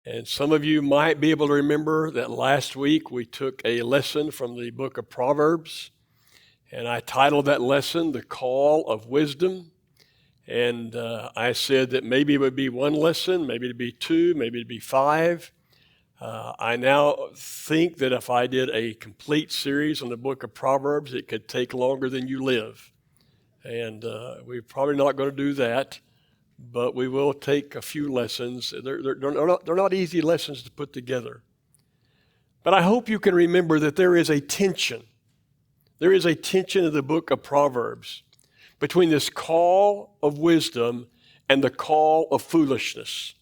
And some of you might be able to remember that last week we took a lesson from the book of Proverbs, and I titled that lesson, The Call of Wisdom. And I said that maybe it would be one lesson, maybe it'd be two, maybe it'd be five. I now think that if I did a complete series on the book of Proverbs, it could take longer than you live. And we're probably not going to do that, but we will take a few lessons. They're not easy lessons to put together. But I hope you can remember that there is a tension. There is a tension in the book of Proverbs between this call of wisdom and the call of foolishness.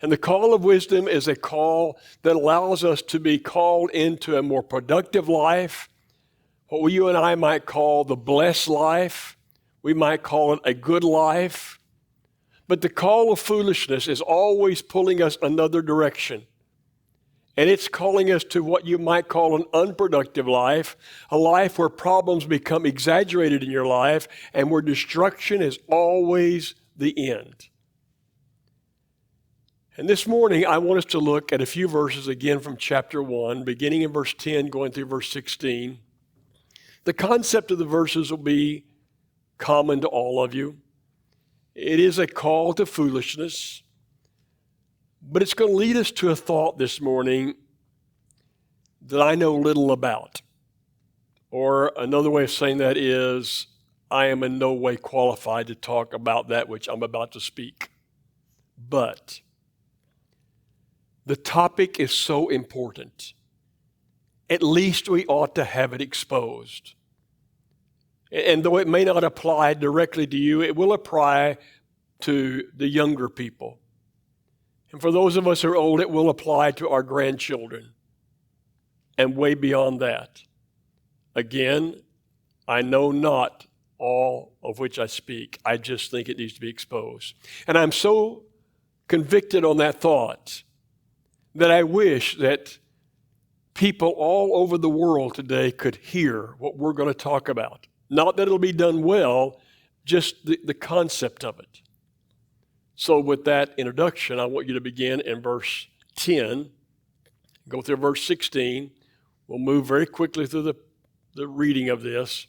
And the call of wisdom is a call that allows us to be called into a more productive life, what you and I might call the blessed life. We might call it a good life. But the call of foolishness is always pulling us another direction. And it's calling us to what you might call an unproductive life, a life where problems become exaggerated in your life and where destruction is always the end. And this morning, I want us to look at a few verses again from chapter 1, beginning in verse 10, going through verse 16. The concept of the verses will be common to all of you. It is a call to foolishness, but it's going to lead us to a thought this morning that I know little about. Or another way of saying that is, I am in no way qualified to talk about that which I'm about to speak. But the topic is so important. At least we ought to have it exposed. And though it may not apply directly to you, it will apply to the younger people. And for those of us who are old, it will apply to our grandchildren and way beyond that. Again, I know not all of which I speak. I just think it needs to be exposed. And I'm so convicted on that thought that I wish that people all over the world today could hear what we're going to talk about. Not that it'll be done well, just the concept of it. So with that introduction, I want you to begin in verse 10, go through verse 16. We'll move very quickly through the reading of this,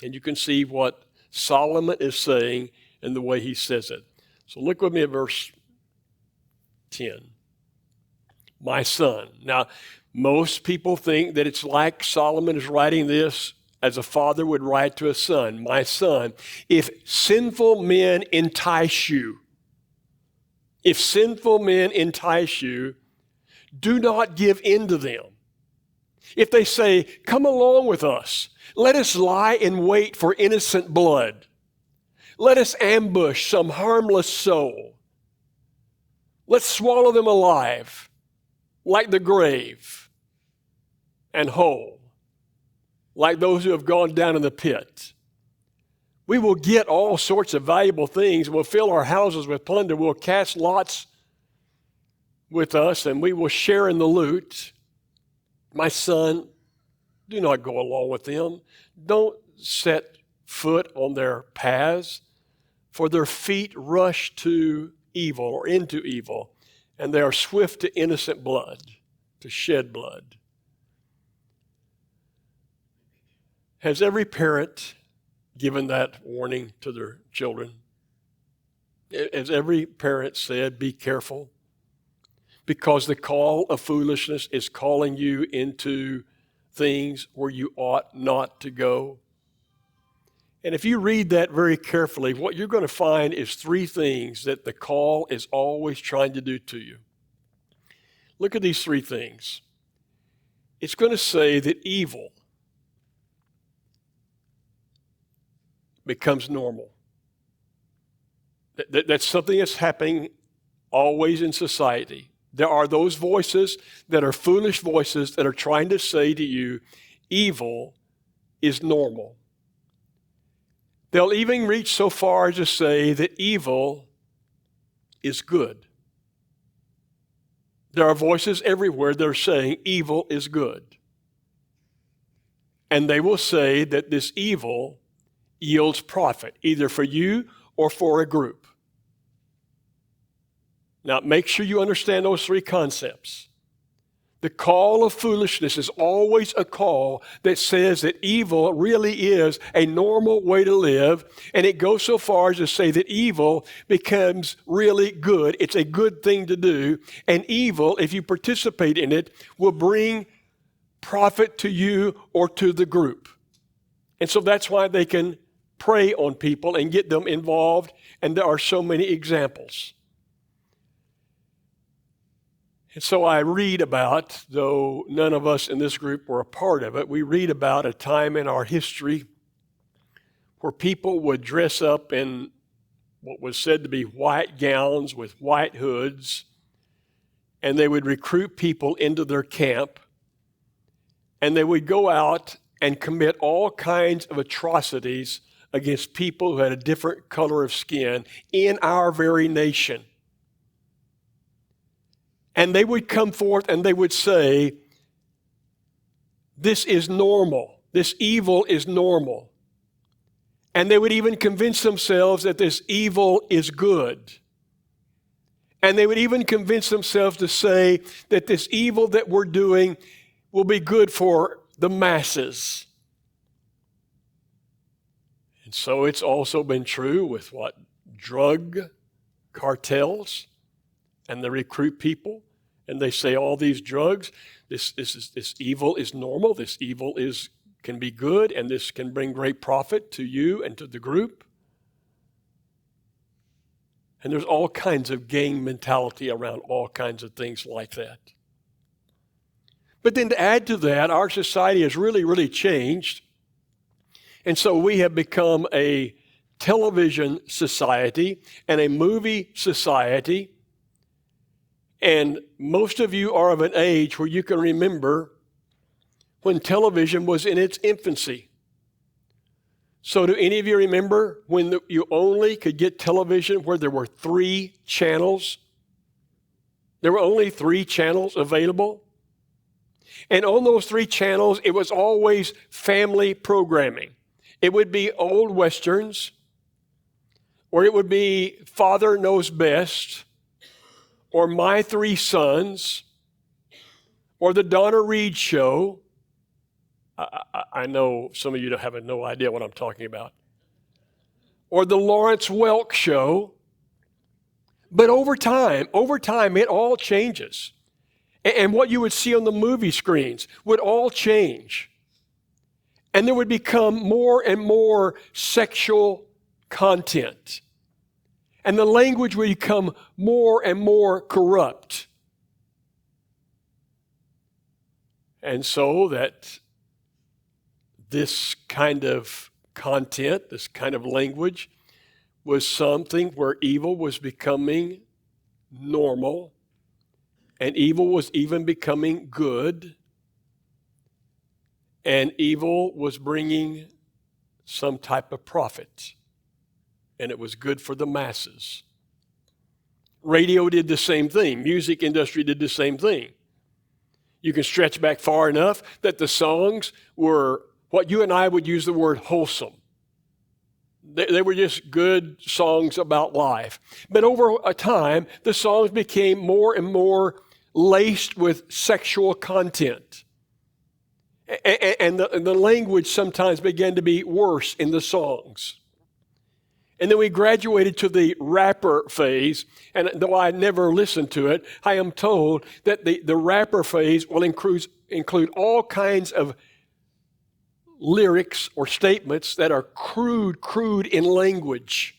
and you can see what Solomon is saying and the way he says it. So look with me at verse 10. My son. Now, most people think that it's like Solomon is writing this as a father would write to a son. My son, if sinful men entice you, do not give in to them. If they say, come along with us, let us lie in wait for innocent blood. Let us ambush some harmless soul. Let's swallow them alive, like the grave, and whole, like those who have gone down in the pit. We will get all sorts of valuable things. We'll fill our houses with plunder. We'll cast lots with us, and we will share in the loot. My son, do not go along with them. Don't set foot on their paths, for their feet rush to evil or into evil, and they are swift to innocent blood, to shed blood. Has every parent given that warning to their children? Has every parent said, be careful? Because the call of foolishness is calling you into things where you ought not to go. And if you read that very carefully, what you're going to find is three things that the call is always trying to do to you. Look at these three things. It's going to say that evil becomes normal. That's something that's happening always in society. There are those voices that are foolish voices that are trying to say to you, evil is normal. They'll even reach so far as to say that evil is good. There are voices everywhere that are saying evil is good. And they will say that this evil yields profit, either for you or for a group. Now, make sure you understand those three concepts. The call of foolishness is always a call that says that evil really is a normal way to live, and it goes so far as to say that evil becomes really good. It's a good thing to do, and evil, if you participate in it, will bring profit to you or to the group. And so that's why they can prey on people and get them involved, and there are so many examples. And so I read about, though none of us in this group were a part of it, we read about a time in our history where people would dress up in what was said to be white gowns with white hoods, and they would recruit people into their camp, and they would go out and commit all kinds of atrocities against people who had a different color of skin in our very nation. And they would come forth and they would say, this is normal. This evil is normal. And they would even convince themselves that this evil is good. And they would even convince themselves to say that this evil that we're doing will be good for the masses. And so it's also been true with what? Drug cartels. And they recruit people, and they say all these drugs, this evil is normal, this evil can be good, and this can bring great profit to you and to the group. And there's all kinds of gang mentality around all kinds of things like that. But then to add to that, our society has really, really changed. And so we have become a television society and a movie society. And most of you are of an age where you can remember when television was in its infancy. So do any of you remember when you only could get television where there were 3 channels? There were only 3 channels available. And on those 3 channels, it was always family programming. It would be old westerns, or it would be Father Knows Best, or My 3 Sons, or the Donna Reed Show. I know some of you have no idea what I'm talking about. Or the Lawrence Welk Show. But over time, it all changes. And what you would see on the movie screens would all change. And there would become more and more sexual content. And the language would become more and more corrupt. And so that this kind of content, this kind of language, was something where evil was becoming normal, and evil was even becoming good, and evil was bringing some type of profit. And it was good for the masses. Radio did the same thing. Music industry did the same thing. You can stretch back far enough that the songs were what you and I would use the word wholesome. They were just good songs about life. But over a time, the songs became more and more laced with sexual content. And the language sometimes began to be worse in the songs. And then we graduated to the rapper phase, and though I never listened to it, I am told that the rapper phase will include all kinds of lyrics or statements that are crude in language.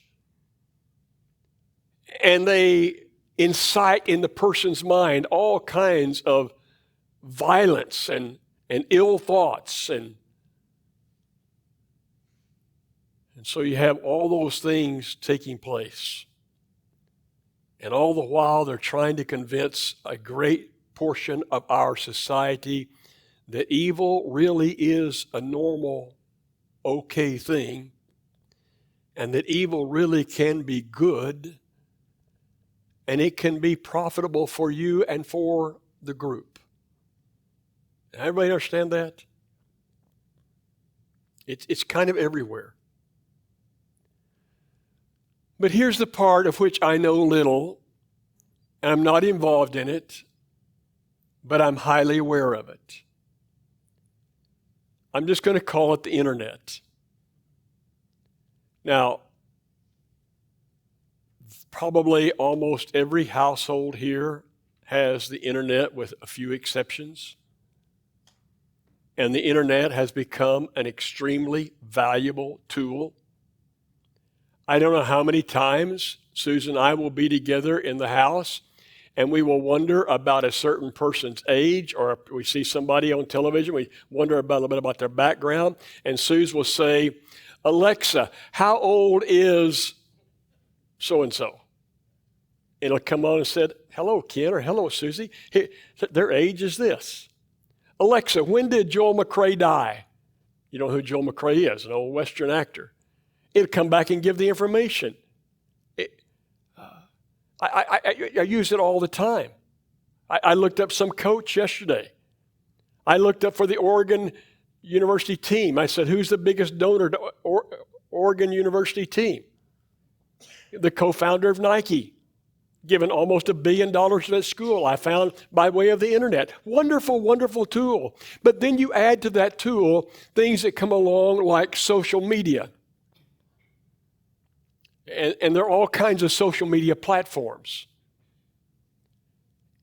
And they incite in the person's mind all kinds of violence and ill thoughts. And so you have all those things taking place. And all the while they're trying to convince a great portion of our society that evil really is a normal, okay thing, and that evil really can be good, and it can be profitable for you and for the group. Everybody understand that? It's kind of everywhere. But here's the part of which I know little, and I'm not involved in it, but I'm highly aware of it. I'm just going to call it the internet. Now, probably almost every household here has the internet with a few exceptions. And the internet has become an extremely valuable tool. I don't know how many times Susan and I will be together in the house and we will wonder about a certain person's age, or we see somebody on television, we wonder a little bit about their background, and Susan will say, Alexa, how old is so-and-so? It'll come on and said, hello, Ken, or hello, Susie. Their age is this. Alexa, when did Joel McCrea die? You know who Joel McCrea is, an old Western actor. It'll come back and give the information. I use it all the time. I looked up some coach yesterday. I looked up for the Oregon University team. I said, who's the biggest donor to Oregon University team? The co-founder of Nike, given almost $1 billion to that school, I found by way of the internet. Wonderful, wonderful tool. But then you add to that tool things that come along like social media. And there are all kinds of social media platforms.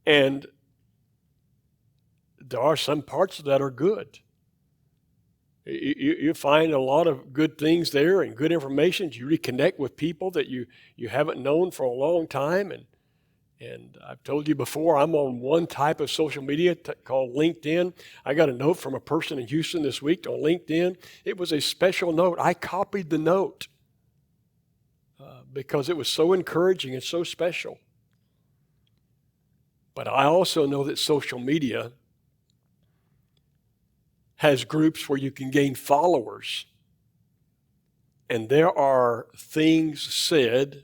And there are some parts of that are good. You find a lot of good things there and good information. You reconnect with people that you haven't known for a long time. And I've told you before, I'm on one type of social media called LinkedIn. I got a note from a person in Houston this week on LinkedIn. It was a special note. I copied the note because it was so encouraging and so special. But I also know that social media has groups where you can gain followers. And there are things said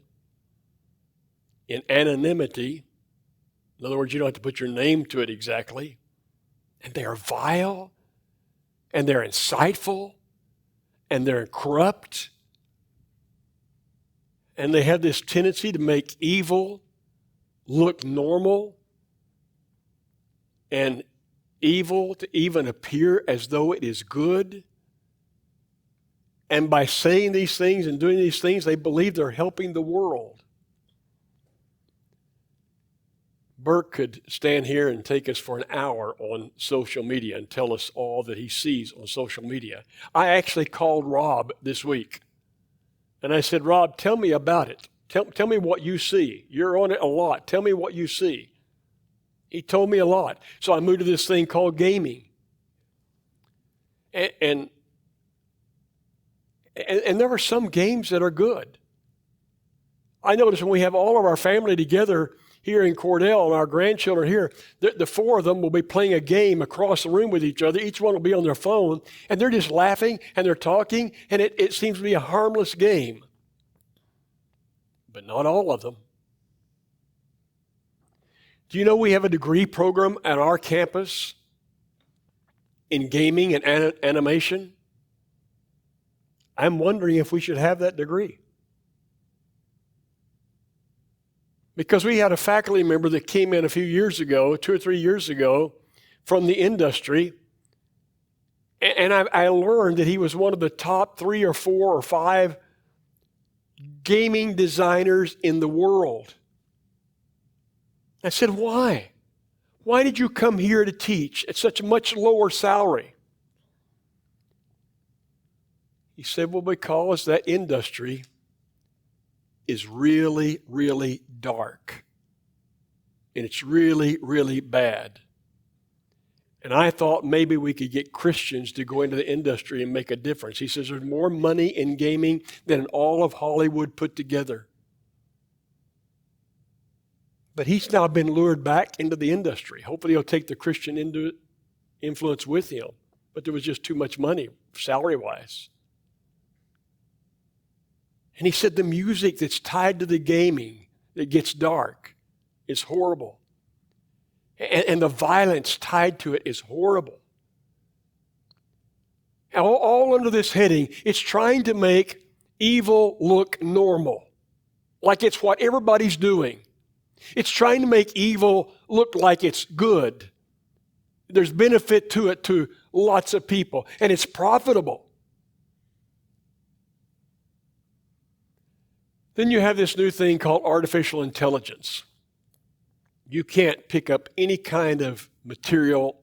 in anonymity. In other words, you don't have to put your name to it exactly. And they are vile, and they're insightful, and they're corrupt. And they have this tendency to make evil look normal, and evil to even appear as though it is good. And by saying these things and doing these things, they believe they're helping the world. Burke could stand here and take us for an hour on social media and tell us all that he sees on social media. I actually called Rob this week. And I said, Rob, tell me about it. Tell me what you see. You're on it a lot. Tell me what you see. He told me a lot. So I moved to this thing called gaming. And there are some games that are good. I notice when we have all of our family together here in Cordell and our grandchildren here, the four of them will be playing a game across the room with each other. Each one will be on their phone, and they're just laughing and they're talking, and it seems to be a harmless game. But not all of them. Do you know we have a degree program at our campus in gaming and animation? I'm wondering if we should have that degree. Because we had a faculty member that came in a few years ago, 2 or 3 years ago, from the industry, and I learned that he was one of the top 3 or 4 or 5 gaming designers in the world. I said, why? Why did you come here to teach at such a much lower salary? He said, well, because that industry is really, really dark. And it's really, really bad. And I thought maybe we could get Christians to go into the industry and make a difference. He says there's more money in gaming than in all of Hollywood put together. But he's now been lured back into the industry. Hopefully he'll take the Christian influence with him. But there was just too much money, salary-wise. And he said the music that's tied to the gaming that gets dark is horrible. And the violence tied to it is horrible. All under this heading, it's trying to make evil look normal. Like it's what everybody's doing. It's trying to make evil look like it's good. There's benefit to it to lots of people, and it's profitable. Then you have this new thing called artificial intelligence. You can't pick up any kind of material,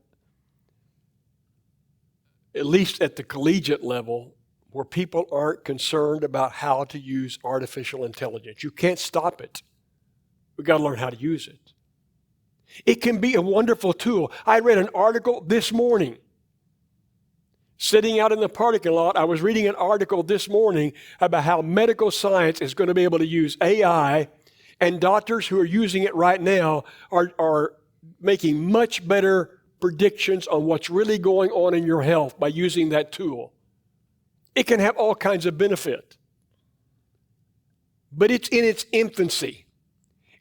at least at the collegiate level, where people aren't concerned about how to use artificial intelligence. You can't stop it. We've got to learn how to use it. It can be a wonderful tool. I read an article this morning. Sitting out in the parking lot, I was reading an article this morning about how medical science is going to be able to use AI, and doctors who are using it right now are making much better predictions on what's really going on in your health by using that tool. It can have all kinds of benefit. But it's in its infancy,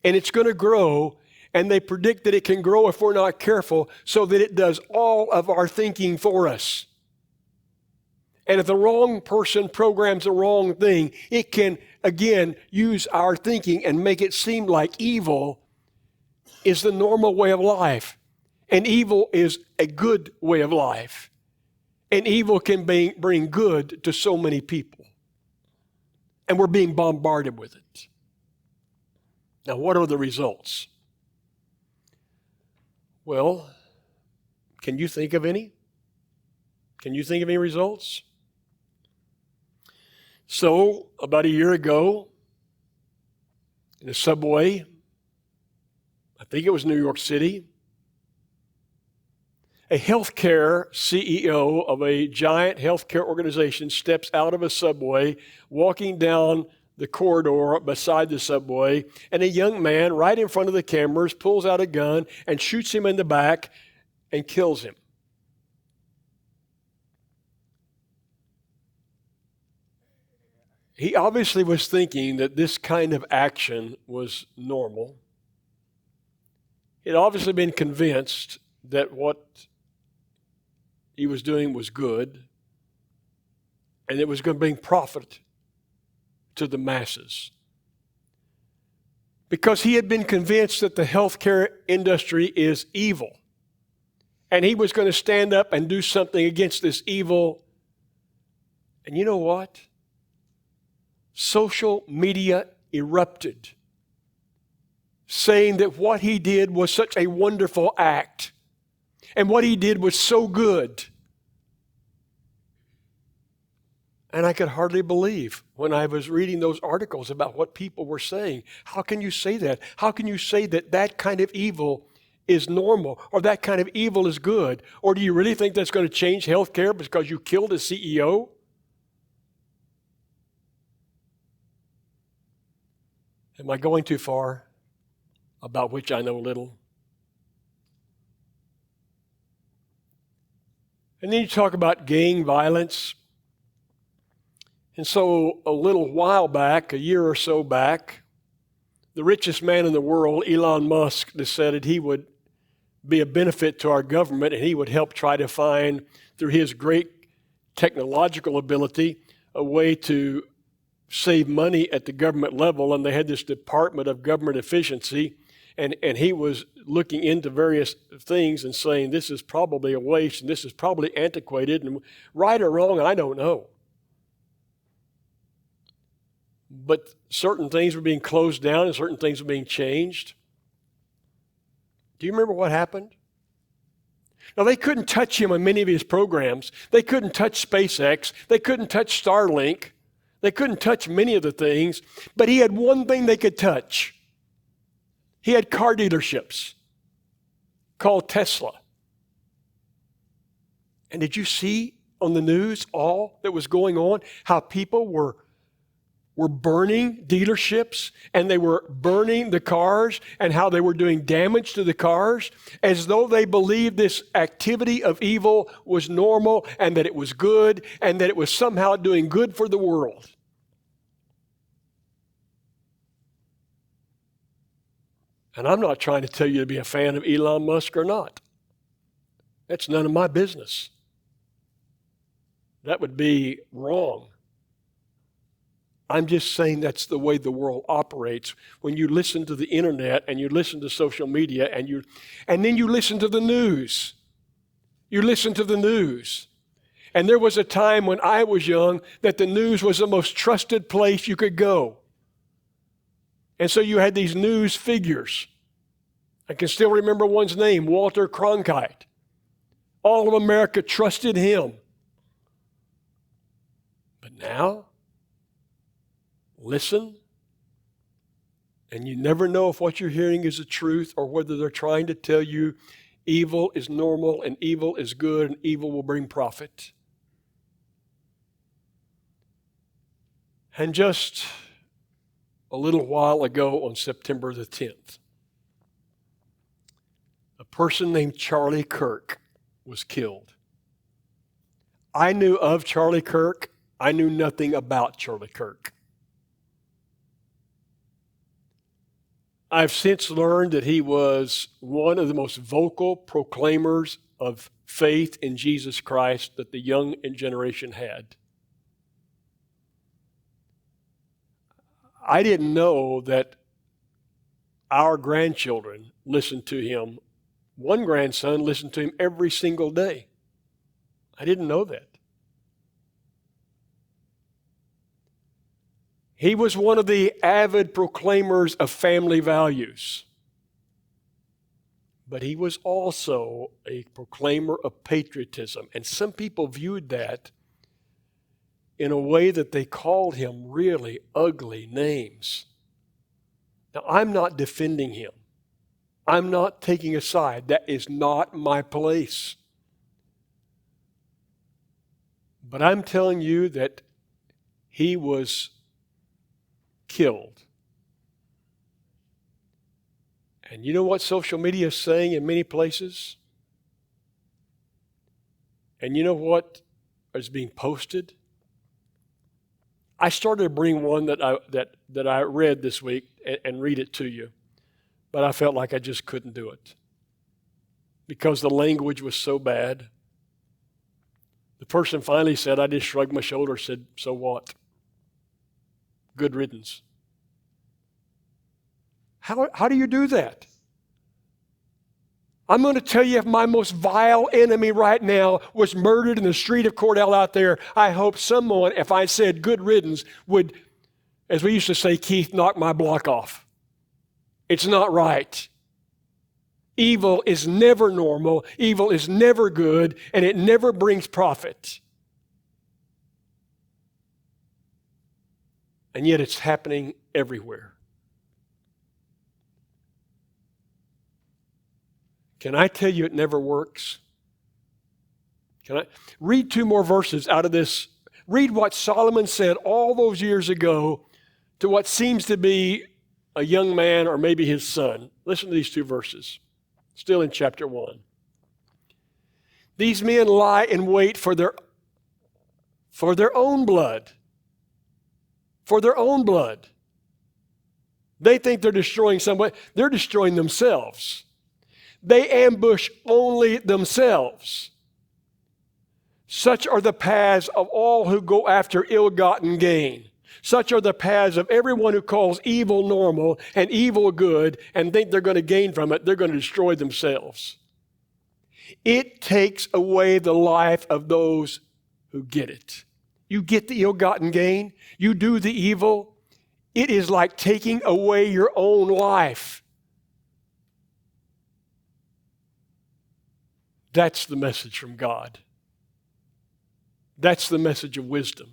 and it's going to grow, and they predict that it can grow if we're not careful, so that it does all of our thinking for us. And if the wrong person programs the wrong thing, it can, again, use our thinking and make it seem like evil is the normal way of life. And evil is a good way of life. And evil can bring good to so many people. And we're being bombarded with it. Now, what are the results? Well, can you think of any? Can you think of any results? So, about a year ago, in a subway, I think it was New York City, a healthcare CEO of a giant healthcare organization steps out of a subway, walking down the corridor beside the subway, and a young man right in front of the cameras pulls out a gun and shoots him in the back and kills him. He obviously was thinking that this kind of action was normal. He'd obviously been convinced that what he was doing was good, and it was going to bring profit to the masses. Because he had been convinced that the healthcare industry is evil, and he was going to stand up and do something against this evil. And you know what? Social media erupted, saying that what he did was such a wonderful act, and what he did was so good. And I could hardly believe when I was reading those articles about what people were saying. How can you say that? How can you say that that kind of evil is normal, or that kind of evil is good? Or do you really think that's going to change healthcare because you killed a CEO? Am I going too far, about which I know little? And then you talk about gang violence. And so a little while back, a year or so back, the richest man in the world, Elon Musk, decided he would be a benefit to our government, and he would help try to find, through his great technological ability, a way to save money at the government level. And they had this Department of Government Efficiency, and he was looking into various things and saying, this is probably a waste, and this is probably antiquated, and right or wrong, I don't know. But certain things were being closed down and certain things were being changed. Do you remember what happened? Now, they couldn't touch him on many of his programs. They couldn't touch SpaceX. They couldn't touch Starlink. They couldn't touch many of the things. But he had one thing they could touch. He had car dealerships called Tesla. And did you see on the news all that was going on? How people were burning dealerships, and they were burning the cars, and how they were doing damage to the cars, as though they believed this activity of evil was normal, and that it was good, and that it was somehow doing good for the world. And I'm not trying to tell you to be a fan of Elon Musk or not. That's none of my business. That would be wrong. I'm just saying that's the way the world operates. When you listen to the internet and you listen to social media and then you listen to the news. You listen to the news. And there was a time when I was young that the news was the most trusted place you could go. And so you had these news figures. I can still remember one's name, Walter Cronkite. All of America trusted him. But now, listen, and you never know if what you're hearing is the truth or whether they're trying to tell you evil is normal and evil is good and evil will bring profit. And just a little while ago on September the 10th, a person named Charlie Kirk was killed. I knew of Charlie Kirk. I knew nothing about Charlie Kirk. I've since learned that he was one of the most vocal proclaimers of faith in Jesus Christ that the young generation had. I didn't know that our grandchildren listened to him. One grandson listened to him every single day. I didn't know that. He was one of the avid proclaimers of family values. But he was also a proclaimer of patriotism. And some people viewed that in a way that they called him really ugly names. Now, I'm not defending him. I'm not taking a side. That is not my place. But I'm telling you that he was killed. And you know what social media is saying in many places? And you know what is being posted? I started to bring one that I read this week and read it to you, but I felt like I just couldn't do it because the language was so bad. The person finally said, I just shrugged my shoulders, said, so what? Good riddance. How do you do that? I'm going to tell you, if my most vile enemy right now was murdered in the street of Cordell out there, I hope someone, if I said good riddance, would, as we used to say, Keith, knock my block off. It's not right. Evil is never normal. Evil is never good, and it never brings profit. And yet it's happening everywhere. Can I tell you it never works? Can I read two more verses out of this? Read what Solomon said all those years ago to what seems to be a young man or maybe his son. Listen to these two verses, still in chapter 1. These men lie in wait for their own blood. For their own blood. They think they're destroying somebody. They're destroying themselves. They ambush only themselves. Such are the paths of all who go after ill-gotten gain. Such are the paths of everyone who calls evil normal and evil good and think they're going to gain from it. They're going to destroy themselves. It takes away the life of those who get it. You get the ill-gotten gain. You do the evil. It is like taking away your own life. That's the message from God. That's the message of wisdom.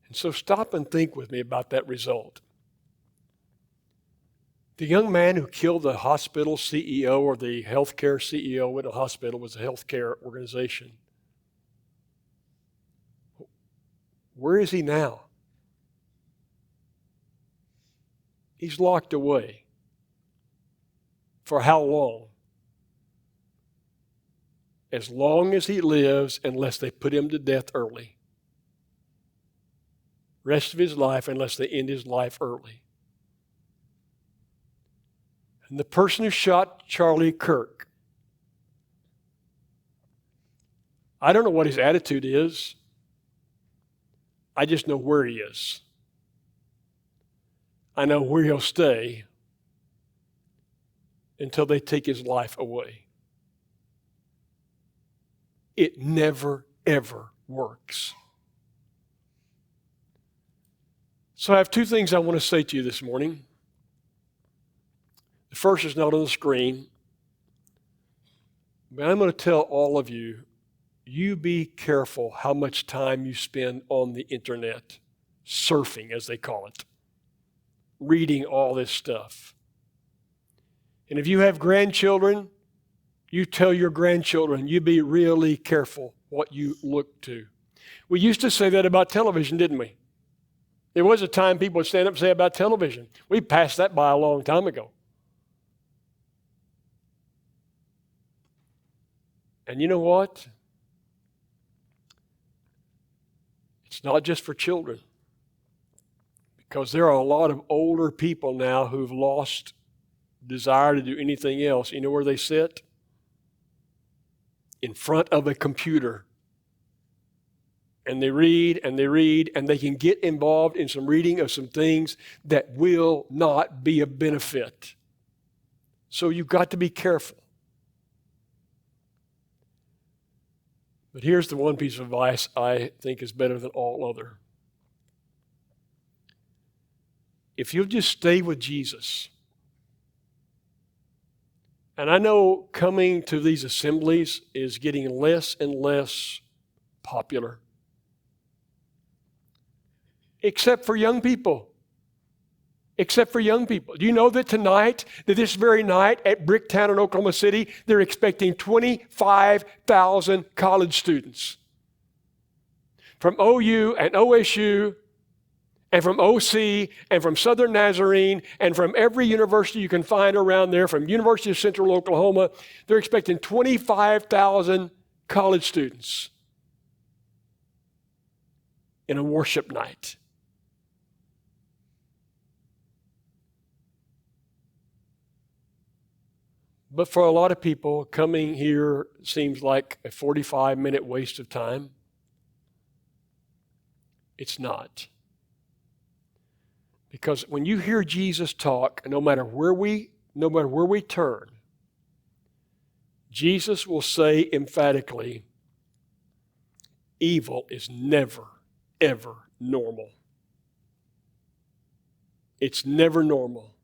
And so stop and think with me about that result. The young man who killed the hospital CEO or the healthcare CEO at a hospital was a healthcare organization. Where is he now? He's locked away. For how long? As long as he lives, unless they put him to death early. Rest of his life, unless they end his life early. And the person who shot Charlie Kirk, I don't know what his attitude is. I just know where he is. I know where he'll stay until they take his life away. It never, ever works. So I have two things I want to say to you this morning. The first is not on the screen, but I'm going to tell all of you, you be careful how much time you spend on the internet, surfing as they call it, reading all this stuff. And if you have grandchildren, you tell your grandchildren, you be really careful what you look to. We used to say that about television, didn't we? There was a time people would stand up and say about television. We passed that by a long time ago. And you know what? It's not just for children. Because there are a lot of older people now who've lost desire to do anything else. You know where they sit? In front of a computer. And they read, and they can get involved in some reading of some things that will not be a benefit. So you've got to be careful. But here's the one piece of advice I think is better than all other. If you'll just stay with Jesus, and I know coming to these assemblies is getting less and less popular. Except for young people. Except for young people. Do you know that tonight, that this very night at Bricktown in Oklahoma City, they're expecting 25,000 college students from OU and OSU and from OC and from Southern Nazarene and from every university you can find around there, from University of Central Oklahoma. They're expecting 25,000 college students in a worship night. But for a lot of people, coming here seems like a 45-minute waste of time. It's not. Because when you hear Jesus talk, no matter where we turn, Jesus will say emphatically, evil is never, ever normal. It's never normal.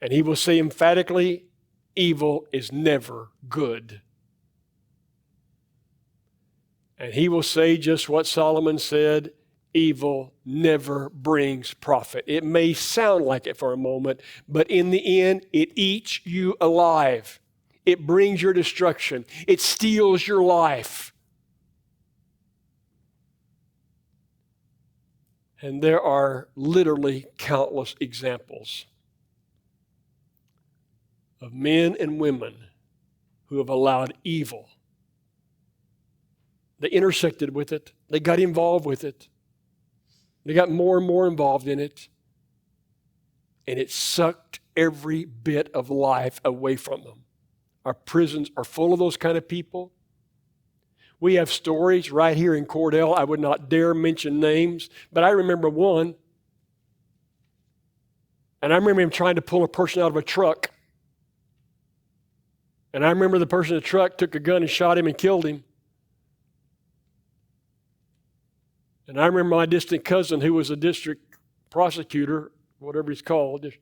And he will say emphatically, evil is never good. And he will say just what Solomon said, evil never brings profit. It may sound like it for a moment, but in the end, it eats you alive. It brings your destruction. It steals your life. And there are literally countless examples of men and women who have allowed evil. They intersected with it. They got involved with it. They got more and more involved in it. And it sucked every bit of life away from them. Our prisons are full of those kind of people. We have stories right here in Cordell. I would not dare mention names, but I remember one. And I remember him trying to pull a person out of a truck. And I remember the person in the truck took a gun and shot him and killed him. And I remember my distant cousin, who was a district prosecutor, whatever he's called, just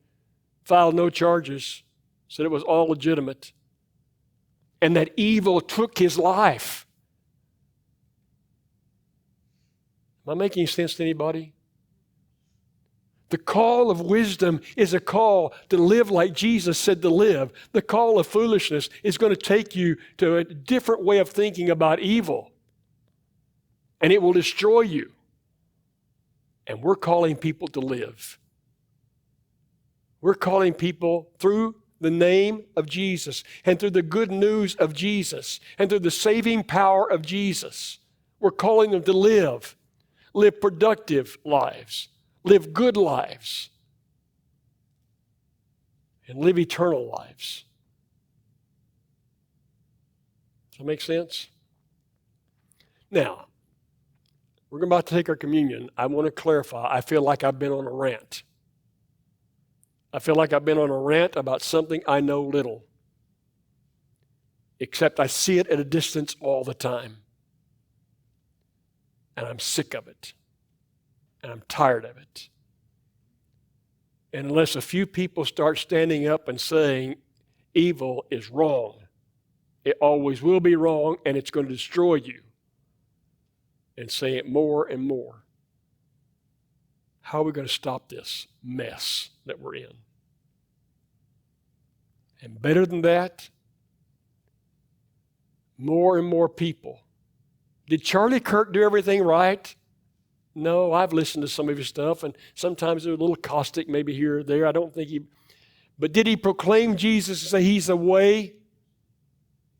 filed no charges, said it was all legitimate. And that evil took his life. Am I making sense to anybody? The call of wisdom is a call to live like Jesus said to live. The call of foolishness is going to take you to a different way of thinking about evil. And it will destroy you. And we're calling people to live. We're calling people through the name of Jesus and through the good news of Jesus and through the saving power of Jesus. We're calling them to live productive lives. Live good lives, and live eternal lives. Does that make sense? Now, we're about to take our communion. I want to clarify. I feel like I've been on a rant. I feel like I've been on a rant about something I know little, except I see it at a distance all the time. And I'm sick of it. And I'm tired of it. And unless a few people start standing up and saying evil is wrong, it always will be wrong, and it's going to destroy you, and say it more and more, how are we going to stop this mess that we're in? And better than that, more and more people. Did Charlie Kirk do everything right? No, I've listened to some of his stuff, and sometimes they're a little caustic, maybe here or there. I don't think he... But did he proclaim Jesus and say he's the way?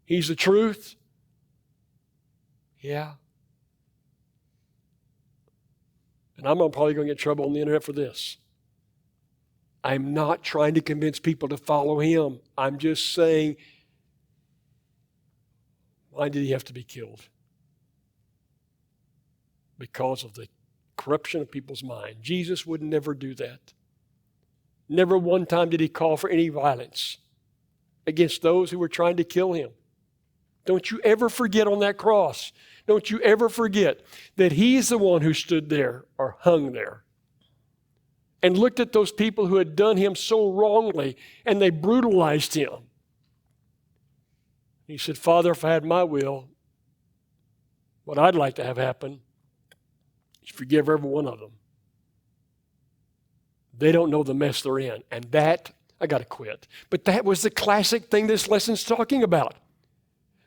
He's the truth? Yeah. And I'm probably going to get in trouble on the internet for this. I'm not trying to convince people to follow him. I'm just saying, why did he have to be killed? Because of the corruption of people's mind. Jesus would never do that. Never one time did he call for any violence against those who were trying to kill him. Don't you ever forget on that cross. Don't you ever forget that he's the one who stood there or hung there and looked at those people who had done him so wrongly, and they brutalized him. He said, Father, if I had my will, what I'd like to have happen is forgive every one of them. They don't know the mess they're in. And that, I got to quit. But that was the classic thing this lesson's talking about.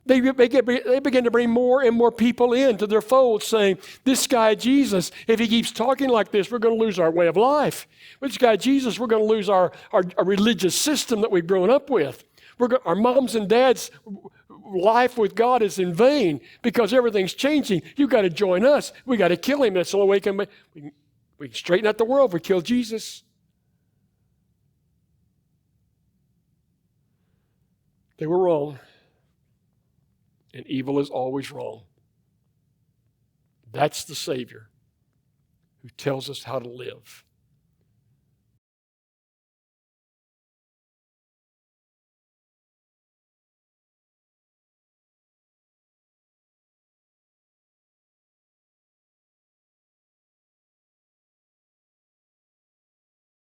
They begin to bring more and more people into their fold saying, this guy Jesus, if he keeps talking like this, we're going to lose our way of life. With this guy Jesus, we're going to lose our religious system that we've grown up with. Our moms and dads' life with God is in vain because everything's changing. You've got to join us. We've got to kill him. That's the only way we can straighten out the world if we kill Jesus. They were wrong. And evil is always wrong. That's the Savior who tells us how to live.